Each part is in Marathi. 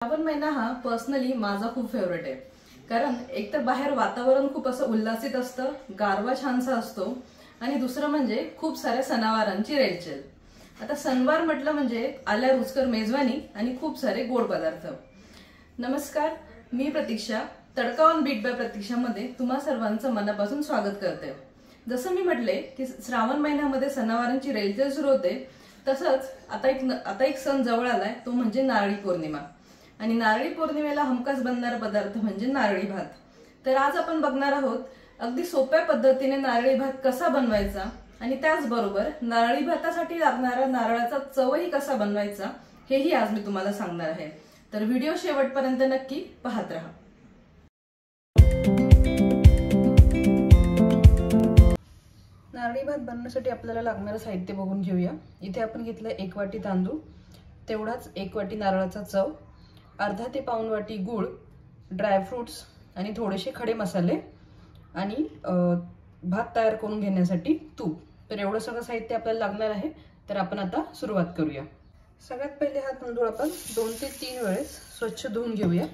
श्रावण महिना हा पर्सनली माझा खूप फेवरेट आहे। कारण एक तर बाहेर वातावरण खूप असं उल्हासित असतं, गारवा छानसा असतो आणि दुसरं म्हणजे खूप साऱ्या सणावारांची रेलचेल। आता सणवार म्हटलं म्हणजे आल्या रुचकर मेजवानी आणि खूप सारे गोड पदार्थ। नमस्कार, मी प्रतीक्षा, तडका ऑन बीट बाय प्रतीक्षामध्ये तुम्हा सर्वांचं मनापासून स्वागत करते। जसं मी म्हटले की श्रावण महिन्यामध्ये सणावारांची रेलचेल सुरू होते, तसंच आता एक सण जवळ आलाय, तो म्हणजे नारळी पौर्णिमा। आणि नारळी पौर्णिमेला हमखास बनणारा पदार्थ म्हणजे नारळी भात। तर आज आपण बघणार आहोत अगदी सोप्या पद्धतीने नारळी भात कसा बनवायचा आणि त्याचबरोबर नारळी भातासाठी लागणारा नारळाचा चवही कसा बनवायचा हेही आज मी तुम्हाला सांगणार आहे। तर व्हिडिओ शेवटपर्यंत नक्की पाहत राहा। नारळी भात बनवण्यासाठी आपल्याला लागणारं साहित्य बघून घेऊया। इथे आपण घेतलं 1 वाटी तांदूळ, तेवढाच 1 वाटी नारळाचा चव, अर्धा ते पाऊण वाटी गूळ, ड्रायफ्रुट्स आणि थोडेसे खडे मसाले आणि भात तयार करून घेण्यासाठी तूप। तर एवढं सगळं साहित्य आपल्याला लागणार आहे। तर आपण आता सुरुवात करूया। सगळ्यात पहिले हा तांदूळ आपण 2 ते 3 वेळेस स्वच्छ धुवून घेऊया।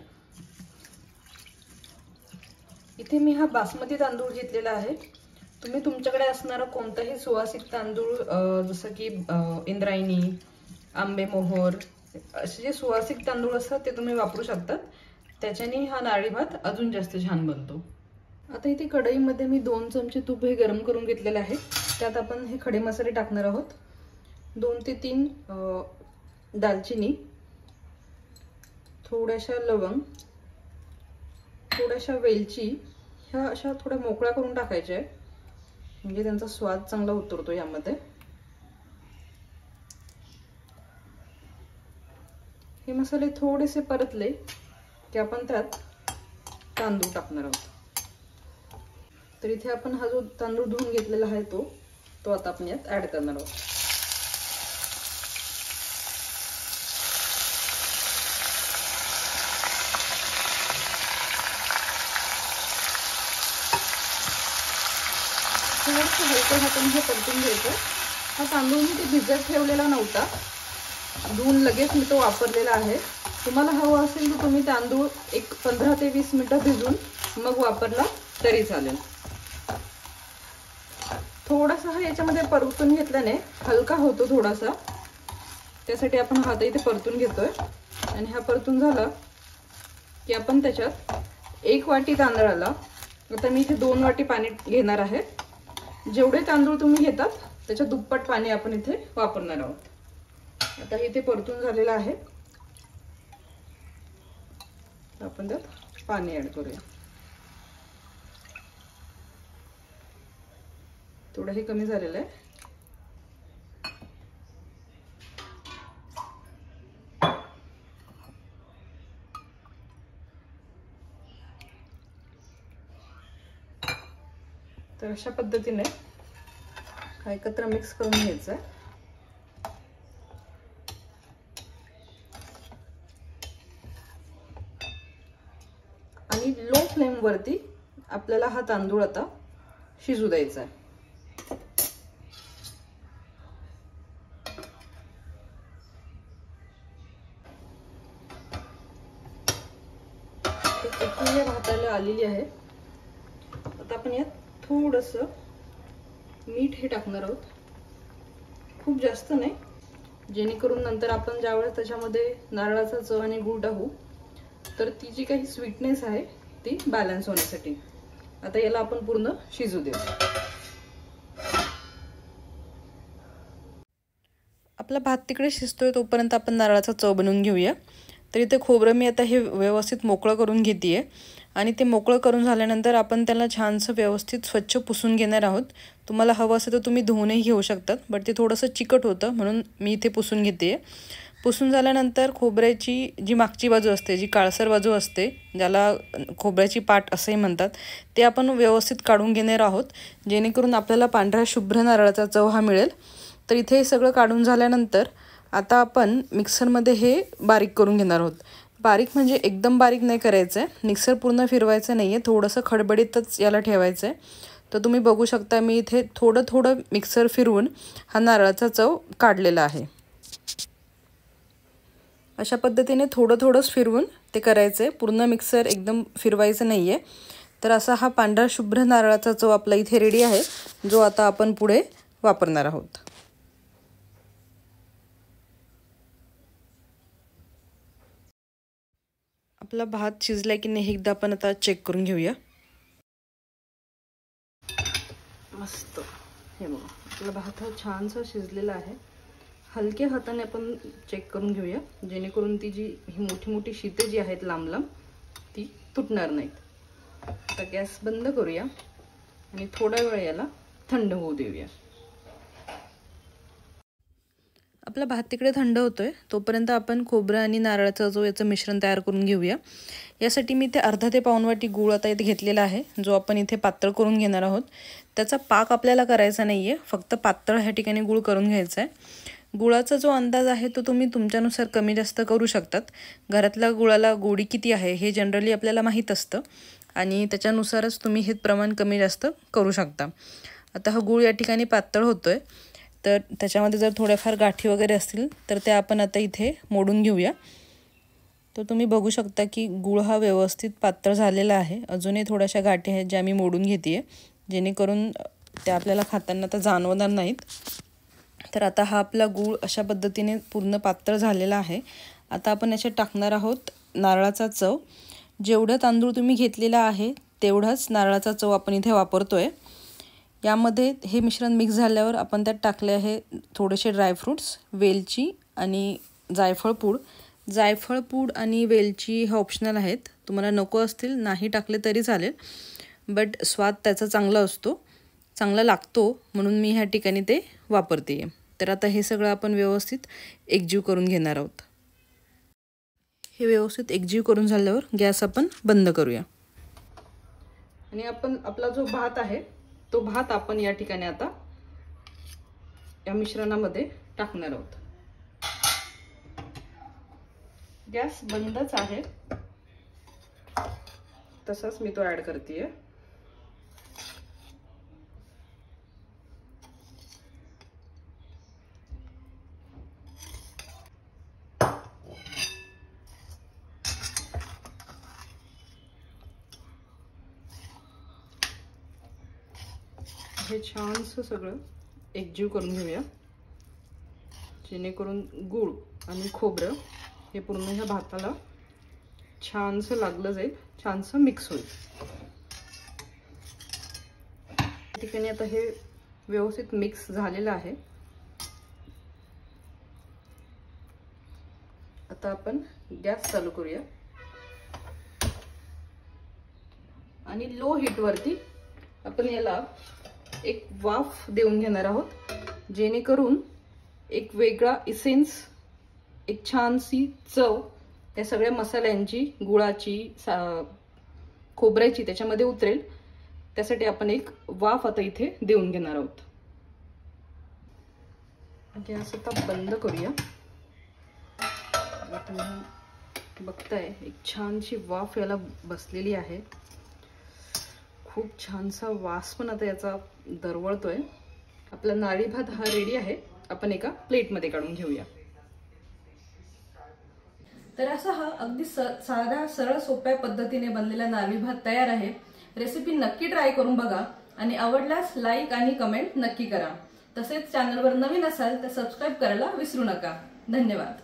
इथे मी हा बासमती तांदूळ घेतलेला आहे। तुम्ही तुमच्याकडे असणारा कोणताही सुवासिक तांदूळ जसं की इंद्रायणी, आंबेमोहोर असे जे सुवासिक तांदूळ असतात ते तुम्ही वापरू शकता। त्याच्याने हा नारळी भात अजून जास्त छान बनतो। आता इथे कढईमध्ये मी 2 चमचे तूप हे गरम करून घेतलेले आहे। त्यात आपण हे खडे मसाले टाकणार आहोत। 2 ते 3 दालचिनी, थोड्याशा लवंग, थोड्याशा वेलची, ह्या अशा थोड्या मोकळ्या करून टाकायच्या आहे, म्हणजे त्यांचा स्वाद चांगला उतरतो यामध्ये। हे मसाले थोडेसे परतले की आपण त्यात तांदूळ टाकणार आहोत। तर इथे आपण हा जो तांदूळ धुवून घेतलेला आहे तो आता आपण यात ऍड करणार आहोत। थोडंसं हलकं हाताने हे परतून घ्यायचं। हा तांदूळ मी ते भिजत ठेवलेला नव्हता, धुवून लगेच मी तो वापरलेला आहे। तुम्हाला हवं असेल तर तुम्ही तांदूळ एक 15 ते 20 मिनिटं भिजून मग वापरला तरी चालेल। थोडासा हा याच्यामध्ये परतून घेतल्याने हलका होतो थोडासा, त्यासाठी आपण हा इथे परतून घेतोय। आणि हा परतून झाला की आपण त्याच्यात 1 वाटी तांदळाला, आता मी इथे 2 वाटी पाणी घेणार आहे। जेवढे तांदूळ तुम्ही घेतात त्याच्या दुप्पट पाणी आपण इथे वापरणार आहोत। आता इथे परतून झालेला आहे, आपण त्यात पाणी ऍड करूया। थोडं हे कमी झालेलं आहे। तर अशा पद्धतीने हा एकत्र मिक्स करून घ्यायचं आहे। आणि लो फ्लेम वरती आपल्याला हा तांदूळ आता शिजू द्यायचा आहे। उकळी भाताला आलेली आहे। आता आपण यात थोडंसं मीठ हे टाकणार आहोत, खूप जास्त नाही, जेणेकरून नंतर आपण ज्यावेळेस त्याच्यामध्ये नारळाचा चव आणि गूळ टाकू तर ती जी काही स्वीटनेस आहे ती बॅलन्स होण्यासाठी। आता याला आपण पूर्ण शिजू देऊ। आपला भात तिकडे शिजतोय तोपर्यंत आपण नारळाचा चव बनवून घेऊया। तर इथे खोबरं मी आता हे व्यवस्थित मोकळं करून घेतेय आणि ते मोकळं करून झाल्यानंतर आपण त्याला छानसं व्यवस्थित स्वच्छ पुसून घेणार आहोत। तुम्हाला हवं असेल तर तुम्ही धुवूनही घेऊ शकतात, बट ते थोडंसं चिकट होतं म्हणून मी इथे पुसून घेतेय। पुसून झाल्यानंतर खोबऱ्याची जी मागची बाजू असते, जी काळसर बाजू असते, ज्याला खोबऱ्याची पाट असेही म्हणतात, ते आपण व्यवस्थित काढून घेणार आहोत, जेणेकरून आपल्याला पांढऱ्या शुभ्र नारळाचा चव हा मिळेल। तर इथे सगळं काढून झाल्यानंतर आता आपण मिक्सरमध्ये हे बारीक करून घेणार आहोत। बारीक म्हणजे एकदम बारीक नाही करायचं आहे, मिक्सर पूर्ण फिरवायचं नाही आहे, थोडंसं खडबडीतच याला ठेवायचं आहे। तर तुम्ही बघू शकता मी इथे थोडं थोडं मिक्सर फिरवून हा नारळाचा चव काढलेला आहे। अशा पद्धतीने थोडं थोडंच फिरवून ते करायचं आहे, पूर्ण मिक्सर एकदम फिरवायचं नाही आहे. तर असा हा पांढरा शुभ्र नारळाचा चव आपला इथे रेडी आहे, जो आता आपण पुढे वापरणार आहोत. आपला भात शिजलाय की नाही एकदा आपण आता चेक करून घेऊया. मस्त, हे बघा आपला भात हा छानसा शिजलेला आहे. हलक्या हाताने आपण चेक करून घेऊया, जेणेकरून ती जी ही मोठी मोठी शीते जी आहेत लांब लांब ती तुटणार नाहीत. आता गॅस बंद करूया आणि थोडा वेळ याला थंड होऊ देऊया. आपला भात तिकडे थंड होतोय तोपर्यंत आपण खोबरं आणि नारळाचं जो याचं मिश्रण तयार करून घेऊया. यासाठी मी ते अर्धा ते पाऊण वाटी गूळ आता इथे घेतलेला आहे, जो आपण इथे पातळ करून घेणार आहोत. त्याचा पाक आपल्याला करायचा नाहीये, फक्त पातळ ह्या ठिकाणी गूळ करून घ्यायचा आहे. गुळाचा जो अंदाज आहे तो तुम्ही तुमच्यानुसार कमी जास्त करू शकतात. घरातल्या गुळाला गोडी किती आहे हे जनरली आपल्याला माहीत असतं आणि त्याच्यानुसारच तुम्ही हे प्रमाण कमी जास्त करू शकता. आता हा गूळ या ठिकाणी पातळ होतोय, तर त्याच्यामध्ये जर थोड्याफार गाठी वगैरे असतील तर त्या आपण आता इथे मोडून घेऊया. तर तुम्ही बघू शकता की गूळ हा व्यवस्थित पातळ झालेला आहे. अजूनही थोड्याशा गाठी आहेत ज्या मी मोडून घेते, जेणेकरून त्या आपल्याला खाताना तर जाणवणार नाहीत. तर आता हा आपला गूळ अशा पद्धतीने पूर्ण पातळ झालेला आहे. आता आपण याच्यात टाकणार आहोत नारळाचा चव. जेवढं तांदूळ तुम्ही घेतलेला आहे तेवढाच नारळाचा चव आपण इथे वापरतोय. यामध्ये हे मिश्रण मिक्स झाल्यावर आपण त्यात टाकले आहे थोडेसे ड्रायफ्रूट्स, वेलची आणि जायफळ पूड. जायफळ पूड आणि वेलची हे ऑप्शनल आहेत, तुम्हाला नको असतील नाही टाकले तरी चालेल, बट स्वाद त्याचा चांगला असतो, चांगला लागतो, म्हणून मी ह्या ठिकाणी ते वापरते. तर आता हे सगळं आपण व्यवस्थित एकजीव करून घेणार आहोत. हे व्यवस्थित एकजीव करून झाल्यावर गॅस आपण बंद करूया आणि आपण आपला जो भात आहे तो भात आपण या ठिकाणी आता या मिश्रणामध्ये टाकणार आहोत. गॅस बंदच आहे, तसाच मी तो ऍड करतेय. हे छानसं सगळं एकजीव करून घेऊया, जेणेकरून गूळ आणि खोबरं हे पूर्ण ह्या भाताला छानसं लागलं जाईल, छानसं मिक्स होईल. या ठिकाणी आता हे व्यवस्थित मिक्स झालेलं आहे. आता आपण गॅस चालू करूया आणि लो हीट वरती आपण याला एक वाफ देऊन घेणार आहोत, जेणेकरून एक वेगळा इसेन्स, एक छानसी चव त्या सगळ्या मसाल्यांची, गुळाची, खोबऱ्याची त्याच्यामध्ये उतरेल. त्यासाठी आपण एक वाफ आता इथे देऊन घेणार आहोत. गॅस आता बंद करूया. तुम्ही बघताय एक छानशी वाफ याला बसलेली आहे. खूप छानसा वास पण आता याचा दरवळतोय. आपला नारळी भात हा रेडी आहे. आपण एका प्लेटमध्ये काढून घेऊया. तर असा हा अगदी साध्या सरळ सोप्या पद्धतीने बनलेला नारळी भात तयार आहे. रेसिपी नक्की ट्राय करून बघा आणि आवडल्यास लाईक आणि कमेंट नक्की करा. तसेच चॅनलवर नवीन असाल तर सबस्क्राईब करायला विसरू नका. धन्यवाद.